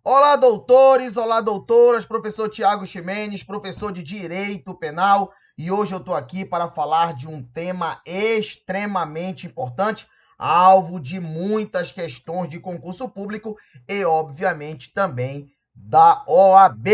Olá, doutores, olá, doutoras, professor Tiago Ximenes, professor de Direito Penal, e hoje eu estou aqui para falar de um tema extremamente importante, alvo de muitas questões de concurso público e, obviamente, também da OAB.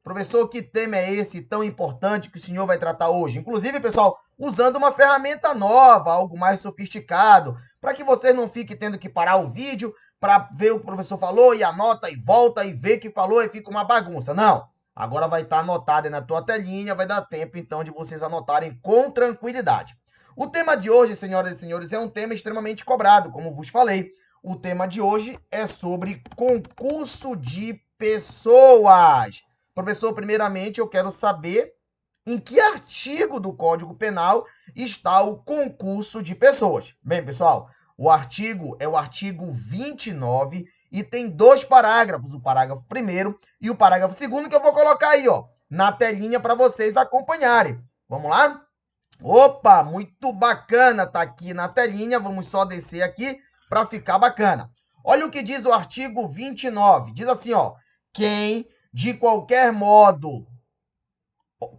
Professor, que tema é esse tão importante que o senhor vai tratar hoje? Inclusive, pessoal, usando uma ferramenta nova, algo mais sofisticado, para que vocês não fiquem tendo que parar o vídeo para ver o que o professor falou e anota e volta e vê que falou e fica uma bagunça. Não. Agora vai estar anotado aí na tua telinha, vai dar tempo então de vocês anotarem com tranquilidade. O tema de hoje, senhoras e senhores, é um tema extremamente cobrado, como vos falei. O tema de hoje é sobre concurso de pessoas. Professor, primeiramente eu quero saber em que artigo do Código Penal está o concurso de pessoas. Bem, pessoal, o artigo é o artigo 29 e tem dois parágrafos, o parágrafo 1º e o parágrafo 2º, que eu vou colocar aí, ó, na telinha para vocês acompanharem. Vamos lá? Opa, muito bacana, tá aqui na telinha, vamos só descer aqui para ficar bacana. Olha o que diz o artigo 29, diz assim, ó, quem de qualquer modo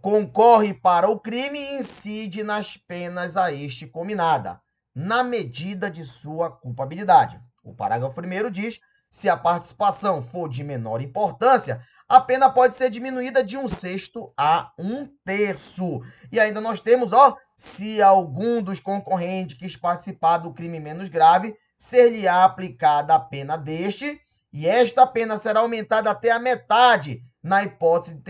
concorre para o crime e incide nas penas a este cominada, na medida de sua culpabilidade. O parágrafo 1º diz, se a participação for de menor importância, a pena pode ser diminuída de 1/6 a 1/3. E ainda nós temos, ó, se algum dos concorrentes quis participar do crime menos grave, ser-lhe-á aplicada a pena deste, e esta pena será aumentada até a metade, na hipótese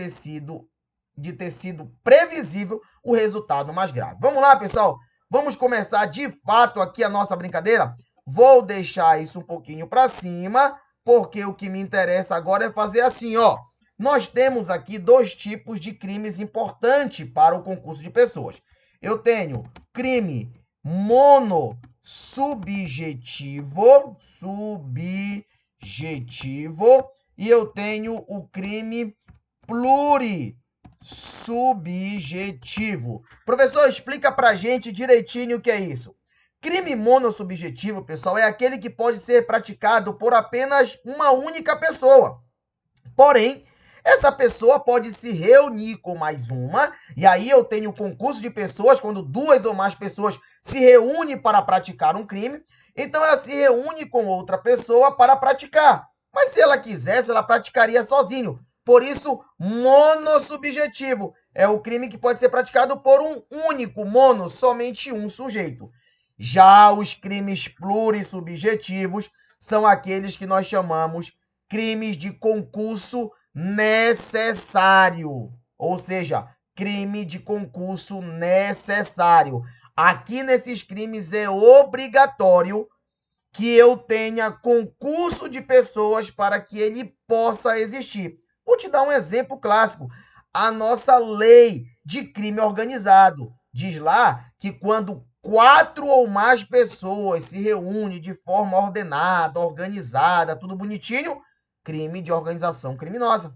de ter sido previsível o resultado mais grave. Vamos lá, pessoal? Vamos começar de fato aqui a nossa brincadeira? Vou deixar isso um pouquinho para cima, porque o que me interessa agora é fazer assim, ó. Nós temos aqui dois tipos de crimes importantes para o concurso de pessoas. Eu tenho crime monossubjetivo, e eu tenho o crime plurissubjetivo. Professor, explica pra gente direitinho o que é isso. Crime monossubjetivo, pessoal, é aquele que pode ser praticado por apenas uma única pessoa. Porém, essa pessoa pode se reunir com mais uma, e aí eu tenho concurso de pessoas, quando duas ou mais pessoas se reúnem para praticar um crime, então ela se reúne com outra pessoa para praticar. Mas se ela quisesse, ela praticaria sozinho. Por isso, monossubjetivo é o crime que pode ser praticado por um único, somente um sujeito. Já os crimes plurissubjetivos são aqueles que nós chamamos crimes de concurso necessário, ou seja, crime de concurso necessário. Aqui nesses crimes é obrigatório que eu tenha concurso de pessoas para que ele possa existir. Vou te dar um exemplo clássico. A nossa lei de crime organizado diz lá que quando 4 ou mais pessoas se reúnem de forma ordenada, organizada, tudo bonitinho, crime de organização criminosa.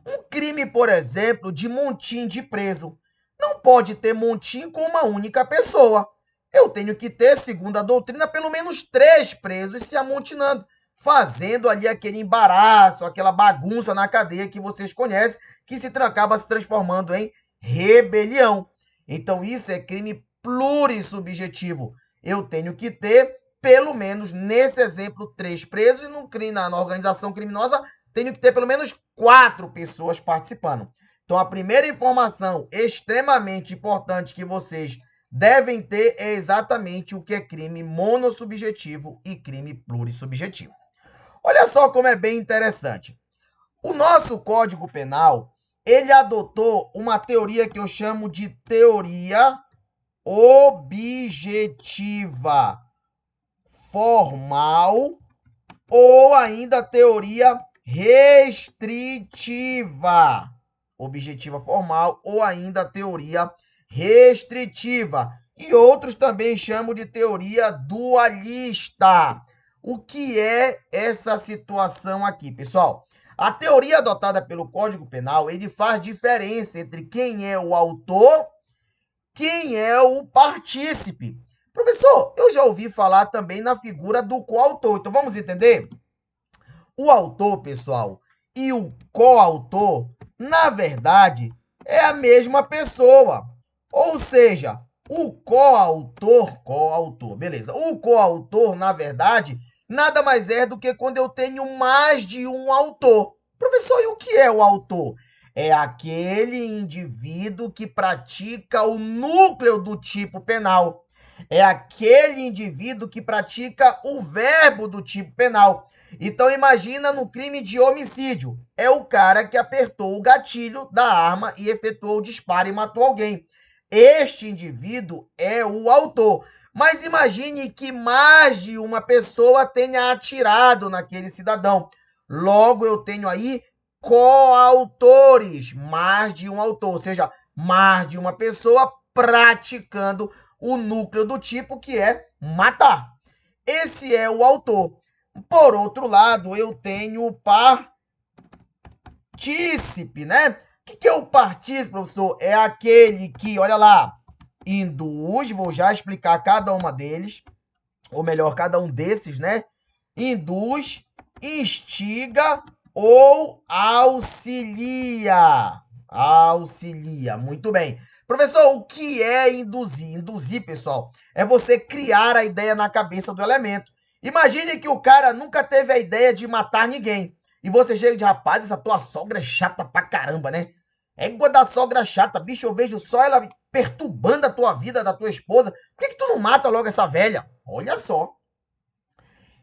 Um crime, por exemplo, de montim de preso. Não pode ter montim com uma única pessoa. Eu tenho que ter, segundo a doutrina, pelo menos 3 presos se amontinando, fazendo ali aquele embaraço, aquela bagunça na cadeia que vocês conhecem, que acaba se transformando em rebelião. Então, isso é crime plurissubjetivo. Eu tenho que ter, pelo menos, nesse exemplo, 3 presos, e na organização criminosa, tenho que ter pelo menos 4 pessoas participando. Então, a primeira informação extremamente importante que vocês devem ter é exatamente o que é crime monossubjetivo e crime plurissubjetivo. Olha só como é bem interessante. O nosso Código Penal, ele adotou uma teoria que eu chamo de teoria objetiva formal ou ainda teoria restritiva. Objetiva formal ou ainda teoria restritiva. E outros também chamam de teoria dualista. O que é essa situação aqui, pessoal? A teoria adotada pelo Código Penal, ele faz diferença entre quem é o autor, quem é o partícipe. Professor, eu já ouvi falar também na figura do coautor. Então, vamos entender? O autor, pessoal, e o coautor, na verdade, é a mesma pessoa. Ou seja, o coautor, beleza. O coautor, na verdade, nada mais é do que quando eu tenho mais de um autor. Professor, e o que é o autor? É aquele indivíduo que pratica o núcleo do tipo penal. É aquele indivíduo que pratica o verbo do tipo penal. Então imagina no crime de homicídio. É o cara que apertou o gatilho da arma e efetuou o disparo e matou alguém. Este indivíduo é o autor. Mas imagine que mais de uma pessoa tenha atirado naquele cidadão. Logo eu tenho aí coautores, mais de um autor, ou seja, mais de uma pessoa praticando o núcleo do tipo que é matar. Esse é o autor. Por outro lado, eu tenho o partícipe, né? O que é o partícipe, professor? É aquele que, olha lá, induz, vou já explicar cada uma deles, ou melhor, cada um desses, né? Induz, instiga ou auxilia. Auxilia, muito bem. Professor, o que é induzir? Induzir, pessoal, é você criar a ideia na cabeça do elemento. Imagine que o cara nunca teve a ideia de matar ninguém. E você chega de, rapaz, essa tua sogra é chata pra caramba, né? Égua da sogra chata, bicho, eu vejo só ela perturbando a tua vida, da tua esposa. Por que tu não mata logo essa velha? Olha só.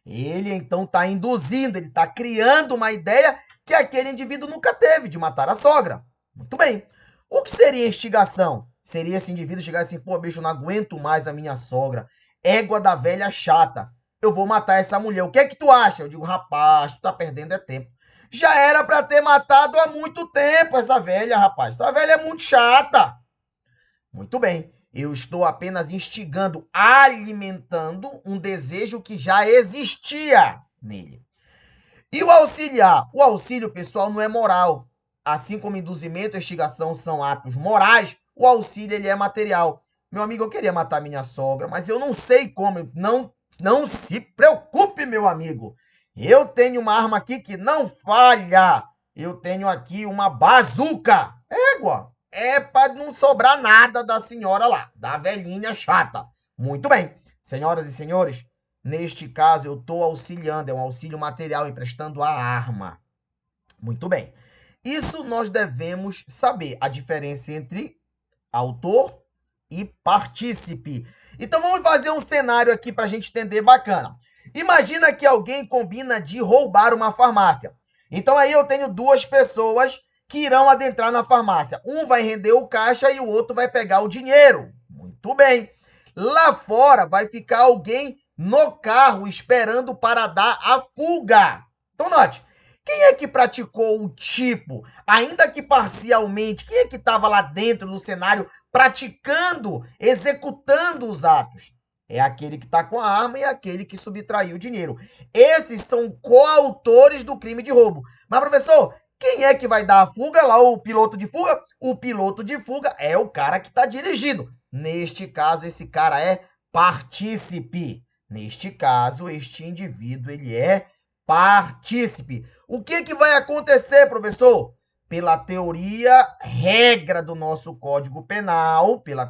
Ele então está induzindo, ele está criando uma ideia que aquele indivíduo nunca teve de matar a sogra. Muito bem. O que seria instigação? Seria esse indivíduo chegar assim, pô, bicho, eu não aguento mais a minha sogra. Égua da velha chata. Eu vou matar essa mulher. O que é que tu acha? Eu digo, rapaz, tu tá perdendo é tempo. Já era para ter matado há muito tempo essa velha, rapaz. Essa velha é muito chata. Muito bem. Eu estou apenas instigando, alimentando um desejo que já existia nele. E o auxiliar? O auxílio, pessoal, não é moral. Assim como induzimento e instigação são atos morais, o auxílio ele é material. Meu amigo, eu queria matar minha sogra, mas eu não sei como. Não se preocupe, meu amigo. Eu tenho uma arma aqui que não falha. Eu tenho aqui uma bazuca. Égua. É para não sobrar nada da senhora lá, da velhinha chata. Muito bem. Senhoras e senhores, neste caso, eu estou auxiliando, é um auxílio material, emprestando a arma. Muito bem. Isso nós devemos saber, a diferença entre autor e partícipe. Então vamos fazer um cenário aqui para a gente entender bacana. Imagina que alguém combina de roubar uma farmácia. Então aí eu tenho duas pessoas que irão adentrar na farmácia. Um vai render o caixa e o outro vai pegar o dinheiro. Muito bem. Lá fora vai ficar alguém no carro esperando para dar a fuga. Então note, quem é que praticou o tipo, ainda que parcialmente? Quem é que estava lá dentro do cenário praticando, executando os atos? É aquele que está com a arma e aquele que subtraiu o dinheiro. Esses são coautores do crime de roubo. Mas, professor, quem é que vai dar a fuga lá, o piloto de fuga? O piloto de fuga é o cara que está dirigindo. Neste caso, esse cara é partícipe. Neste caso, este indivíduo, ele é partícipe. O que vai acontecer, professor? Pela teoria regra do nosso Código Penal, a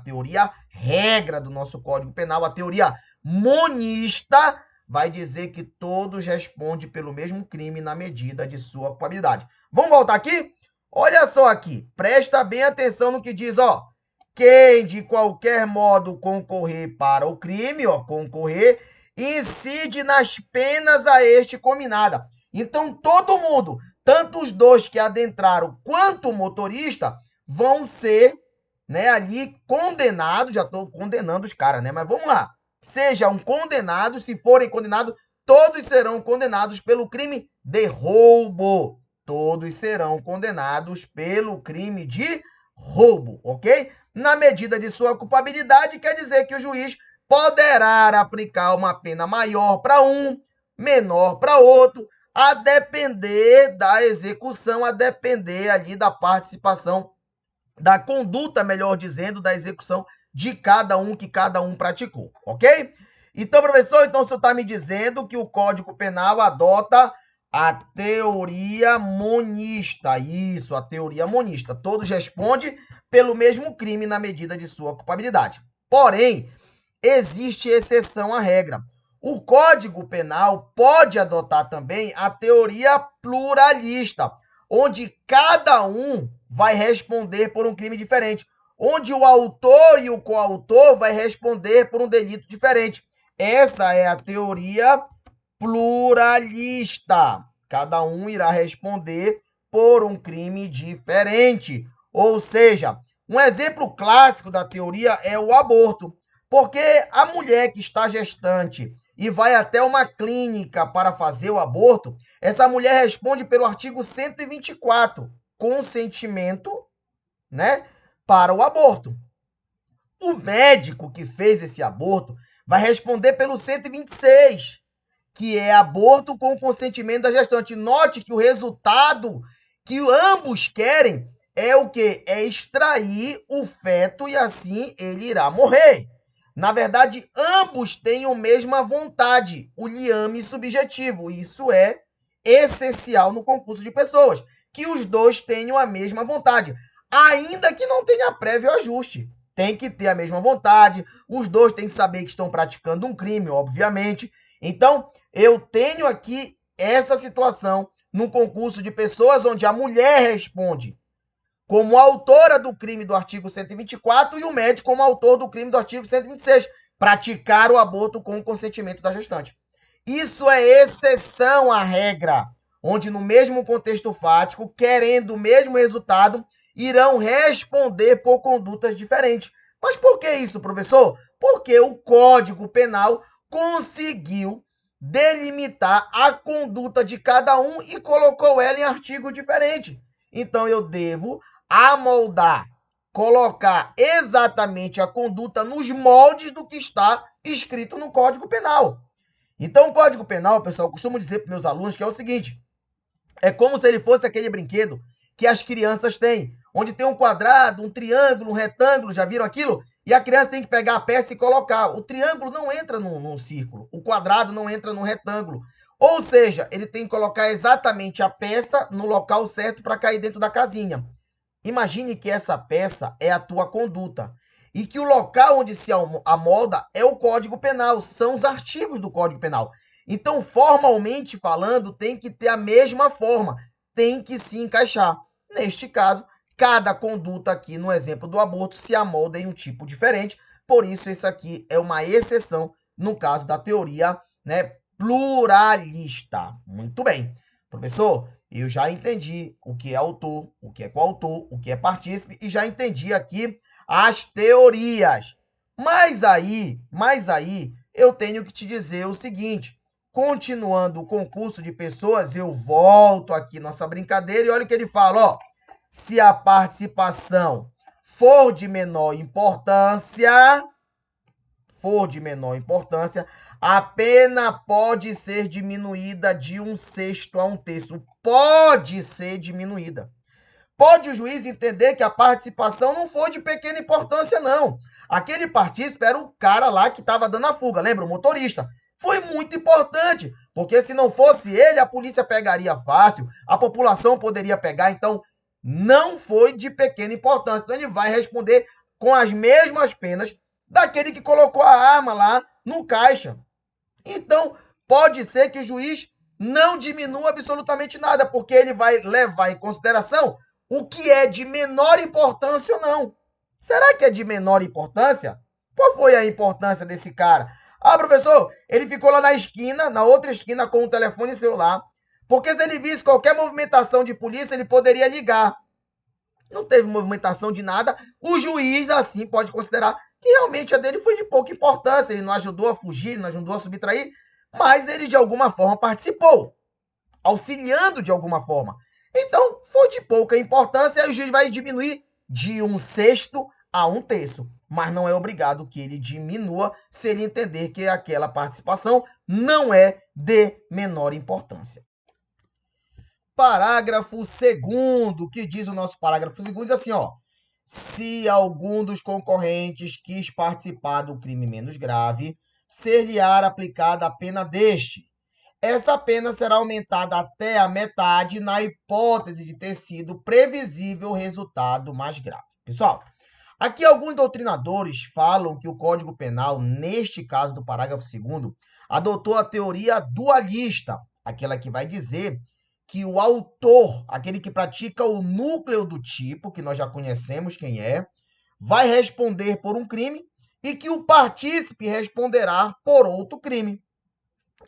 teoria monista vai dizer que todos respondem pelo mesmo crime na medida de sua culpabilidade. Vamos voltar aqui? Olha só aqui, presta bem atenção no que diz, ó. Quem de qualquer modo concorrer para o crime, ó, concorrer, incide nas penas a este combinada. Então, todo mundo, tanto os dois que adentraram quanto o motorista, vão ser, né, ali condenados. Já estou condenando os caras, né? Mas vamos lá. Sejam condenados, se forem condenados, todos serão condenados pelo crime de roubo. Todos serão condenados pelo crime de roubo, ok? Na medida de sua culpabilidade, quer dizer que o juiz poderá aplicar uma pena maior para um, menor para outro, a depender da execução, a depender ali da participação, da conduta, melhor dizendo, da execução de cada um que cada um praticou, ok? Então, professor, então o senhor está me dizendo que o Código Penal adota A teoria monista. Isso, a teoria monista. Todos respondem pelo mesmo crime na medida de sua culpabilidade. Porém, existe exceção à regra. O Código Penal pode adotar também a teoria pluralista, onde cada um vai responder por um crime diferente, onde o autor e o coautor vai responder por um delito diferente. Essa é a teoria pluralista. Cada um irá responder por um crime diferente. Ou seja, um exemplo clássico da teoria é o aborto, porque a mulher que está gestante e vai até uma clínica para fazer o aborto, essa mulher responde pelo artigo 124, consentimento, né, para o aborto. O médico que fez esse aborto vai responder pelo 126, que é aborto com consentimento da gestante. Note que o resultado que ambos querem é o quê? É extrair o feto e assim ele irá morrer. Na verdade, ambos têm a mesma vontade, o liame subjetivo. Isso é essencial no concurso de pessoas, que os dois tenham a mesma vontade, ainda que não tenha prévio ajuste. Tem que ter a mesma vontade, os dois têm que saber que estão praticando um crime, obviamente. Então, eu tenho aqui essa situação no concurso de pessoas onde a mulher responde como autora do crime do artigo 124 e o médico como autor do crime do artigo 126, praticar o aborto com o consentimento da gestante. Isso é exceção à regra, onde no mesmo contexto fático, querendo o mesmo resultado, irão responder por condutas diferentes. Mas por que isso, professor? Porque o Código Penal conseguiu delimitar a conduta de cada um e colocou ela em artigo diferente. Então eu devo amoldar, colocar exatamente a conduta nos moldes do que está escrito no Código Penal. Então, o Código Penal, pessoal, eu costumo dizer para meus alunos que é o seguinte: é como se ele fosse aquele brinquedo que as crianças têm, onde tem um quadrado, um triângulo, um retângulo, já viram aquilo? E a criança tem que pegar a peça e colocar. O triângulo não entra num círculo, o quadrado não entra num retângulo. Ou seja, ele tem que colocar exatamente a peça no local certo para cair dentro da casinha. Imagine que essa peça é a tua conduta e que o local onde se amolda é o Código Penal, são os artigos do Código Penal. Então, formalmente falando, tem que ter a mesma forma, tem que se encaixar. Neste caso, cada conduta aqui, no exemplo do aborto, se amolda em um tipo diferente, por isso isso aqui é uma exceção no caso da teoria, né, pluralista. Muito bem. Professor, eu já entendi o que é autor, o que é coautor, o que é partícipe e já entendi aqui as teorias. Mas aí eu tenho que te dizer o seguinte: continuando o concurso de pessoas, eu volto aqui nossa brincadeira e olha o que ele fala, ó. Se a participação for de menor importância, a pena pode ser diminuída de 1/6 a 1/3. Pode ser diminuída. Pode o juiz entender que a participação não foi de pequena importância, não. Aquele partícipe era o cara lá que estava dando a fuga, lembra? O motorista. Foi muito importante, porque se não fosse ele, a polícia pegaria fácil, a população poderia pegar, então não foi de pequena importância. Então ele vai responder com as mesmas penas daquele que colocou a arma lá no caixa. Então, pode ser que o juiz não diminua absolutamente nada, porque ele vai levar em consideração o que é de menor importância ou não. Será que é de menor importância? Qual foi a importância desse cara? Ah, professor, ele ficou lá na esquina, na outra esquina, com o telefone celular, porque se ele visse qualquer movimentação de polícia, ele poderia ligar. Não teve movimentação de nada, o juiz, assim, pode considerar que realmente a dele foi de pouca importância, ele não ajudou a fugir, não ajudou a subtrair, mas ele de alguma forma participou, auxiliando de alguma forma. Então, foi de pouca importância, e o juiz vai diminuir de 1/6 a 1/3, mas não é obrigado que ele diminua se ele entender que aquela participação não é de menor importância. Parágrafo 2º, que diz o nosso parágrafo 2º, diz assim, ó: se algum dos concorrentes quis participar do crime menos grave, ser-lhe-á aplicada a pena deste, essa pena será aumentada até a metade na hipótese de ter sido previsível o resultado mais grave. Pessoal, aqui alguns doutrinadores falam que o Código Penal, neste caso do parágrafo 2º, adotou a teoria dualista, aquela que vai dizer que o autor, aquele que pratica o núcleo do tipo, que nós já conhecemos quem é, vai responder por um crime e que o partícipe responderá por outro crime.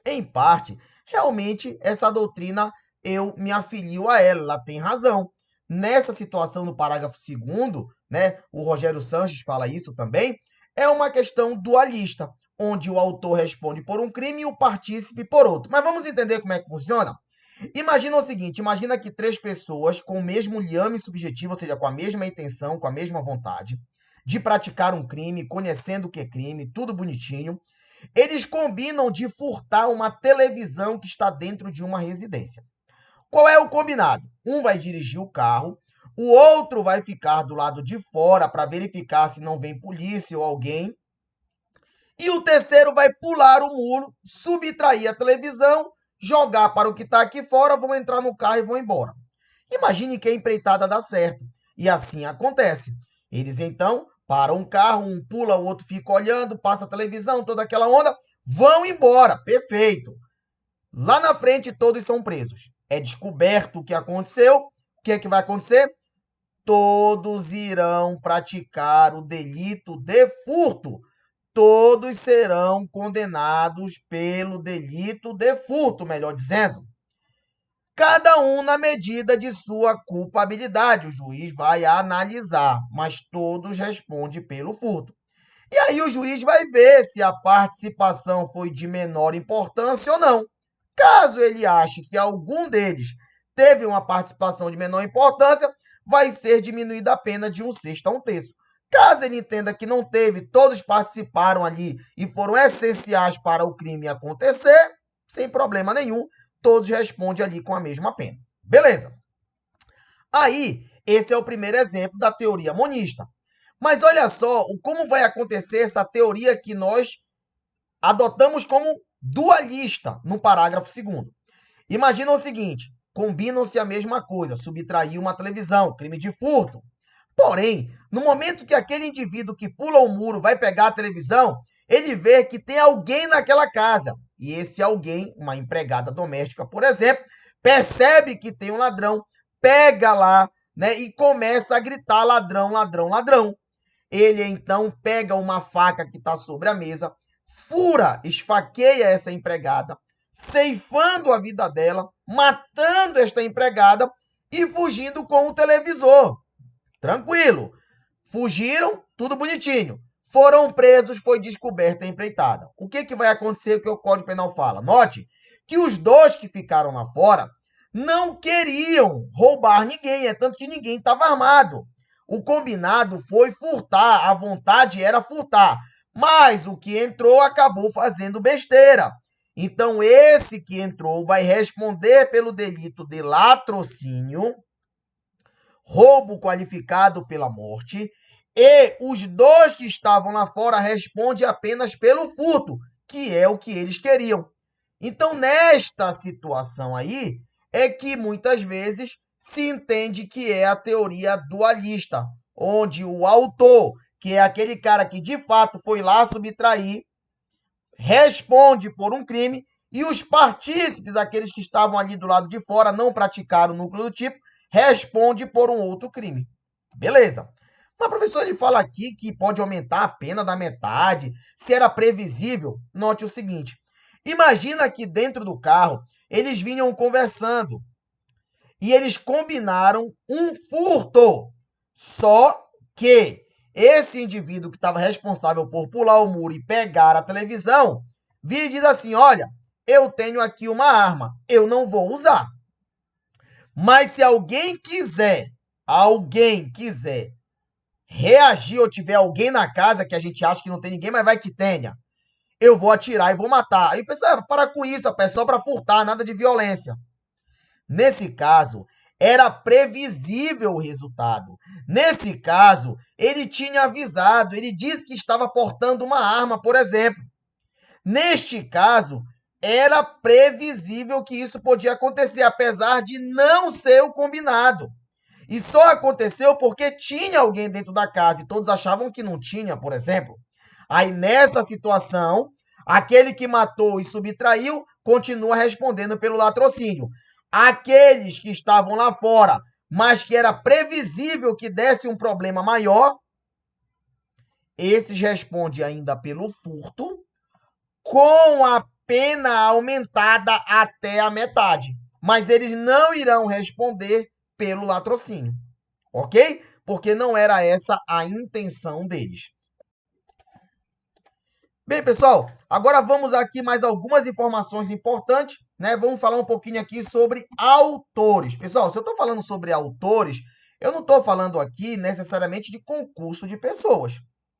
Em parte, realmente, essa doutrina eu me afilio a ela, ela tem razão. Nessa situação do parágrafo 2º, né, o Rogério Sanches fala isso também, é uma questão dualista, onde o autor responde por um crime e o partícipe por outro. Mas vamos entender como é que funciona? Imagina o seguinte, imagina que 3 pessoas com o mesmo liame subjetivo, ou seja, com a mesma intenção, com a mesma vontade, de praticar um crime, conhecendo o que é crime, tudo bonitinho, eles combinam de furtar uma televisão que está dentro de uma residência. Qual é o combinado? Um vai dirigir o carro, o outro vai ficar do lado de fora para verificar se não vem polícia ou alguém, e o terceiro vai pular o muro, subtrair a televisão, jogar para o que está aqui fora, vão entrar no carro e vão embora. Imagine que a empreitada dá certo. E assim acontece. Eles então param um carro, um pula, o outro fica olhando, passa a televisão, toda aquela onda, vão embora. Perfeito. Lá na frente todos são presos. É descoberto o que aconteceu. O que é que vai acontecer? Todos irão praticar o delito de furto. Todos serão condenados pelo delito de furto, melhor dizendo. Cada um na medida de sua culpabilidade. O juiz vai analisar, mas todos respondem pelo furto. E aí o juiz vai ver se a participação foi de menor importância ou não. Caso ele ache que algum deles teve uma participação de menor importância, vai ser diminuída a pena de 1/6 a 1/3. Caso ele entenda que não teve, todos participaram ali e foram essenciais para o crime acontecer, sem problema nenhum, todos respondem ali com a mesma pena. Beleza. Aí, esse é o primeiro exemplo da teoria monista. Mas olha só como vai acontecer essa teoria que nós adotamos como dualista no parágrafo 2º. Imagina o seguinte, combinam-se a mesma coisa, subtrair uma televisão, crime de furto. Porém, no momento que aquele indivíduo que pula o muro vai pegar a televisão, ele vê que tem alguém naquela casa. E esse alguém, uma empregada doméstica, por exemplo, percebe que tem um ladrão, pega lá, né, e começa a gritar ladrão, ladrão, ladrão. Ele então pega uma faca que está sobre a mesa, fura, esfaqueia essa empregada, ceifando a vida dela, matando esta empregada e fugindo com o televisor. Tranquilo. Fugiram, tudo bonitinho. Foram presos, foi descoberta a empreitada. O que vai acontecer? O que o Código Penal fala? Note que os 2 que ficaram lá fora não queriam roubar ninguém, é tanto que ninguém estava armado. O combinado foi furtar, a vontade era furtar, mas o que entrou acabou fazendo besteira. Então, esse que entrou vai responder pelo delito de latrocínio, roubo qualificado pela morte, e os 2 que estavam lá fora respondem apenas pelo furto, que é o que eles queriam. Então, nesta situação aí, é que muitas vezes se entende que é a teoria dualista, onde o autor, que é aquele cara que de fato foi lá subtrair, responde por um crime, e os partícipes, aqueles que estavam ali do lado de fora, não praticaram o núcleo do tipo, responde por um outro crime. Beleza. Mas, professor, ele fala aqui que pode aumentar a pena da metade, se era previsível. Note o seguinte, imagina que dentro do carro, eles vinham conversando e eles combinaram um furto. Só que esse indivíduo que estava responsável por pular o muro e pegar a televisão, vira e diz assim, olha, eu tenho aqui uma arma, eu não vou usar. Mas se alguém quiser reagir ou tiver alguém na casa que a gente acha que não tem ninguém, mas vai que tenha, eu vou atirar e vou matar. Aí o pessoal, para com isso, é só para furtar, nada de violência. Nesse caso, era previsível o resultado. Nesse caso, ele tinha avisado, ele disse que estava portando uma arma, por exemplo. Neste caso, era previsível que isso podia acontecer, apesar de não ser o combinado. E só aconteceu porque tinha alguém dentro da casa e todos achavam que não tinha, por exemplo. Aí, nessa situação, aquele que matou e subtraiu continua respondendo pelo latrocínio. Aqueles que estavam lá fora, mas que era previsível que desse um problema maior, esses respondem ainda pelo furto, com a pena aumentada até a metade. Mas eles não irão responder pelo latrocínio, ok? Porque não era essa a intenção deles. Bem, pessoal, agora vamos aqui mais algumas informações importantes, né? Vamos falar um pouquinho aqui sobre autores. Pessoal, se eu estou falando sobre autores, eu não estou falando aqui necessariamente de concurso de pessoas.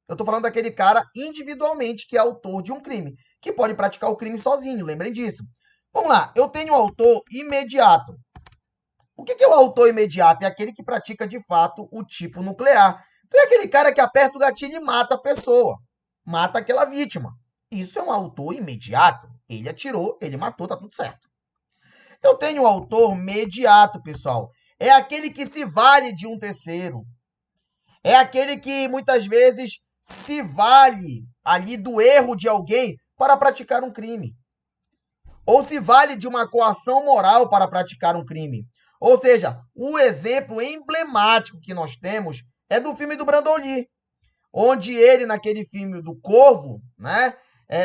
Eu estou falando daquele cara individualmente que é autor de um crime, que pode praticar o crime sozinho, lembrem disso. Vamos lá, eu tenho um autor imediato. O que é o autor imediato? É aquele que pratica, de fato, o tipo nuclear. Então, é aquele cara que aperta o gatilho e mata a pessoa. Mata aquela vítima. Isso é um autor imediato. Ele atirou, ele matou, tá tudo certo. Eu tenho um autor mediato, pessoal. É aquele que se vale de um terceiro. É aquele que, muitas vezes, se vale ali do erro de alguém para praticar um crime. Ou se vale de uma coação moral para praticar um crime. Ou seja, o exemplo emblemático que nós temos é do filme do Brandon Lee, onde ele, naquele filme do Corvo, né,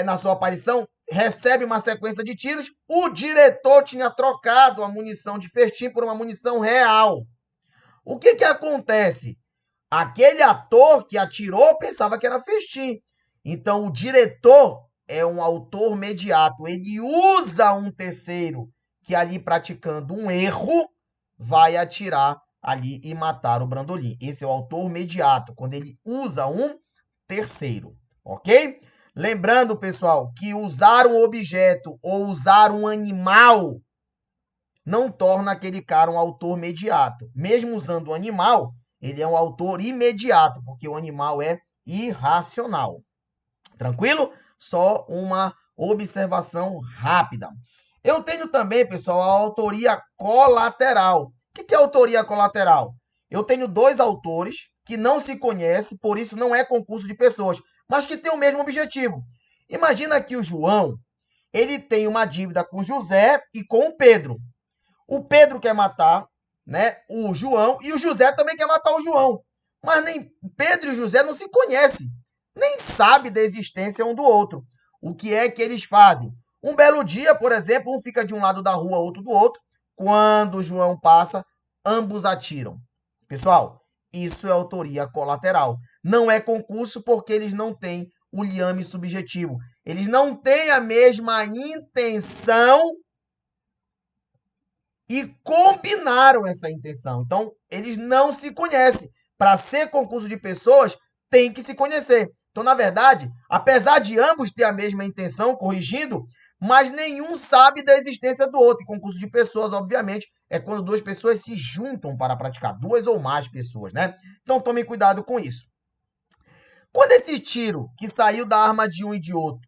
na sua aparição, recebe uma sequência de tiros. O diretor tinha trocado a munição de festim por uma munição real. O que acontece? Aquele ator que atirou pensava que era festim. Então, o diretor é um autor mediato. Ele usa um terceiro que ali praticando um erro vai atirar ali e matar o Brandolin. Esse é o autor mediato, quando ele usa um terceiro, ok? Lembrando, pessoal, que usar um objeto ou usar um animal não torna aquele cara um autor mediato. Mesmo usando o animal, ele é um autor imediato, porque o animal é irracional. Tranquilo? Só uma observação rápida. Eu tenho também, pessoal, a autoria colateral. O que é autoria colateral? Eu tenho dois autores que não se conhecem, por isso não é concurso de pessoas, mas que têm o mesmo objetivo. Imagina que o João, ele tem uma dívida com o José e com o Pedro. O Pedro quer matar, né, o João e o José também quer matar o João. Mas nem Pedro e José não se conhecem, nem sabem da existência um do outro. O que é que eles fazem? Um belo dia, por exemplo, um fica de um lado da rua, outro do outro. Quando o João passa, ambos atiram. Pessoal, isso é autoria colateral. Não é concurso porque eles não têm o liame subjetivo. Eles não têm a mesma intenção e combinaram essa intenção. Então, eles não se conhecem. Para ser concurso de pessoas, tem que se conhecer. Então, na verdade, apesar de ambos ter a mesma intenção, corrigindo, mas nenhum sabe da existência do outro. E concurso de pessoas, obviamente, é quando duas pessoas se juntam para praticar, duas ou mais pessoas, né? Então, tomem cuidado com isso. Quando esse tiro que saiu da arma de um e de outro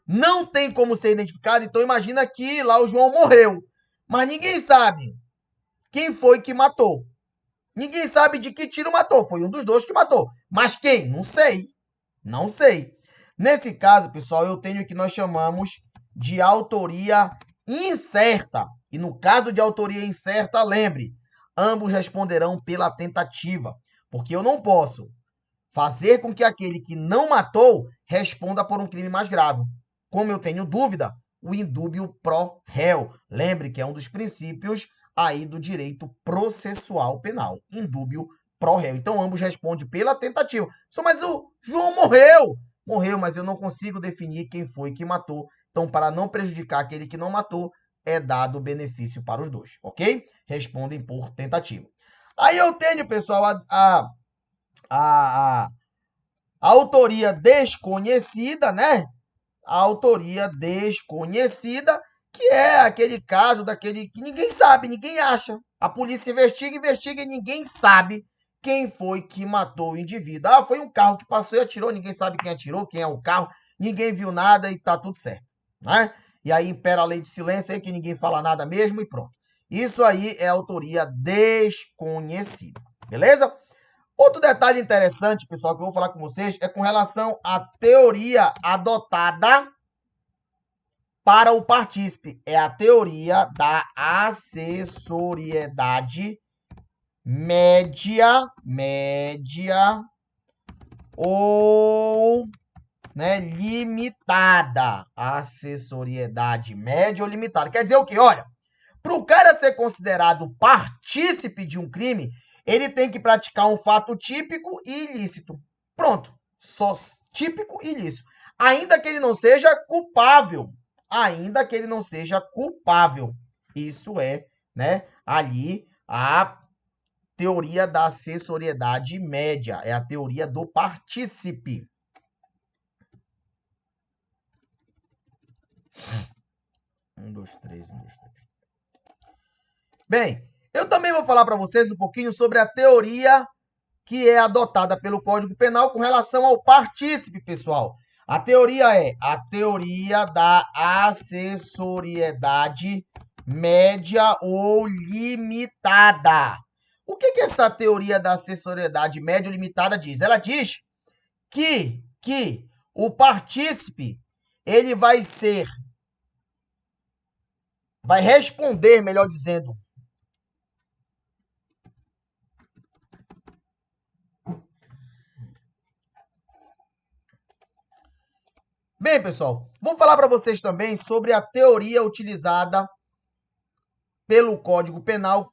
não tem como ser identificado, então imagina que lá o João morreu. Mas ninguém sabe quem foi que matou. Ninguém sabe de que tiro matou. Foi um dos dois que matou. Mas quem? Não sei. Não sei. Nesse caso, pessoal, eu tenho o que nós chamamos de autoria incerta. E no caso de autoria incerta, lembre, ambos responderão pela tentativa. Porque eu não posso fazer com que aquele que não matou responda por um crime mais grave. Como eu tenho dúvida, o indúbio pro réu. Lembre que é um dos princípios aí do direito processual penal. Indúbio pro réu. Então, ambos respondem pela tentativa. Mas o João morreu. Morreu, mas eu não consigo definir quem foi que matou. Então, para não prejudicar aquele que não matou, é dado benefício para os dois, ok? Respondem por tentativa. Aí eu tenho, pessoal, a autoria desconhecida, né? A autoria desconhecida, que é aquele caso daquele que ninguém sabe, ninguém acha. A polícia investiga e ninguém sabe quem foi que matou o indivíduo. Ah, foi um carro que passou e atirou, ninguém sabe quem atirou, quem é o carro, ninguém viu nada e tá tudo certo, né? e aí impera a lei de silêncio aí que ninguém fala nada mesmo e pronto. Isso aí é autoria desconhecida, beleza? Outro detalhe interessante, pessoal, que eu vou falar com vocês é com relação à teoria adotada para o partícipe. É a teoria da acessoriedade média ou limitada. Acessoriedade média ou limitada. Quer dizer o quê? Olha, para o cara ser considerado partícipe de um crime, ele tem que praticar um fato típico e ilícito. Pronto. Só típico e ilícito. Ainda que ele não seja culpável. Ainda que ele não seja culpável. Isso é, ali a teoria da acessoriedade média. É a teoria do partícipe. Um, dois, três. Bem, eu também vou falar para vocês um pouquinho sobre a teoria que é adotada pelo Código Penal com relação ao partícipe, pessoal. A teoria é a teoria da acessoriedade média ou limitada. O que essa teoria da acessoriedade média ou limitada diz? Ela diz que o partícipe ele vai responder, melhor dizendo, bem, pessoal, vou falar para vocês também sobre a teoria utilizada pelo Código Penal.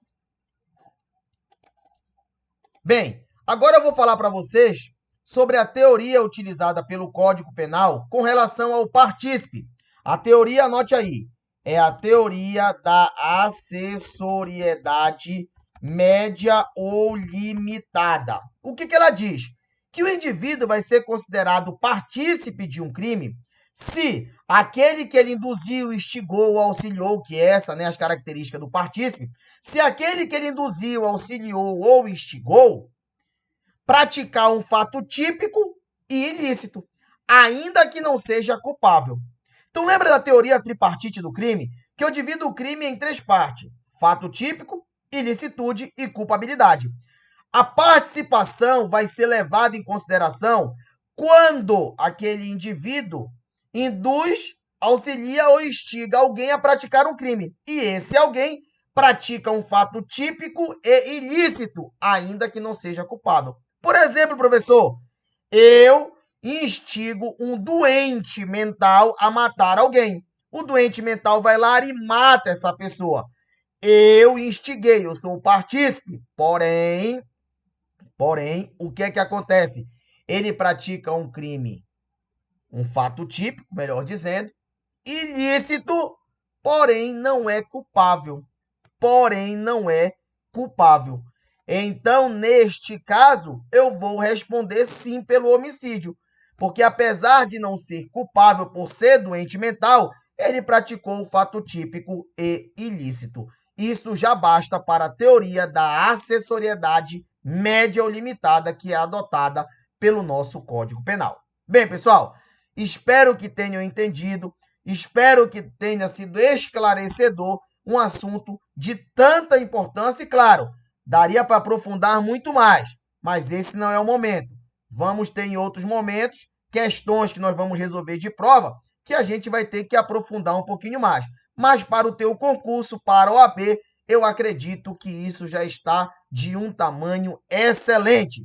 Bem, agora eu vou falar para vocês sobre a teoria utilizada pelo Código Penal com relação ao partícipe. A teoria, anote aí, é a teoria da acessoriedade média ou limitada. O que ela diz? Que o indivíduo vai ser considerado partícipe de um crime se aquele que ele induziu, instigou ou auxiliou, que é essa, as características do partícipe, se aquele que ele induziu, auxiliou ou instigou praticar um fato típico e ilícito, ainda que não seja culpável. Então lembra da teoria tripartite do crime? Que eu divido o crime em três partes: fato típico, ilicitude e culpabilidade. A participação vai ser levada em consideração quando aquele indivíduo induz, auxilia ou instiga alguém a praticar um crime. E esse alguém pratica um fato típico e ilícito, ainda que não seja culpável. Por exemplo, professor, eu instigo um doente mental a matar alguém. O doente mental vai lá e mata essa pessoa. Eu instiguei, eu sou o partícipe, porém, o que é que acontece? Ele pratica um crime, um fato típico, melhor dizendo, ilícito, porém não é culpável. Então, neste caso, eu vou responder sim pelo homicídio, porque apesar de não ser culpável por ser doente mental, ele praticou o fato típico e ilícito. Isso já basta para a teoria da acessoriedade média ou limitada que é adotada pelo nosso Código Penal. Bem, pessoal, espero que tenham entendido, espero que tenha sido esclarecedor um assunto de tanta importância e, claro, daria para aprofundar muito mais, mas esse não é o momento. Vamos ter em outros momentos questões que nós vamos resolver de prova que a gente vai ter que aprofundar um pouquinho mais. Mas para o teu concurso, para o OAB, eu acredito que isso já está de um tamanho excelente.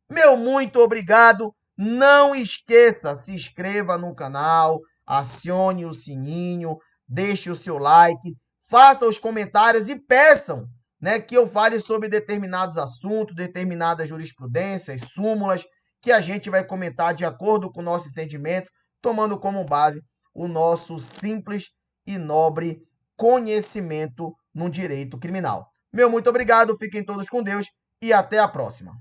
Meu muito obrigado. Não esqueça, se inscreva no canal, acione o sininho, deixe o seu like, faça os comentários e peçam que eu fale sobre determinados assuntos, determinadas jurisprudências, súmulas, que a gente vai comentar de acordo com o nosso entendimento, tomando como base o nosso simples e nobre conhecimento no direito criminal. Meu muito obrigado, fiquem todos com Deus e até a próxima.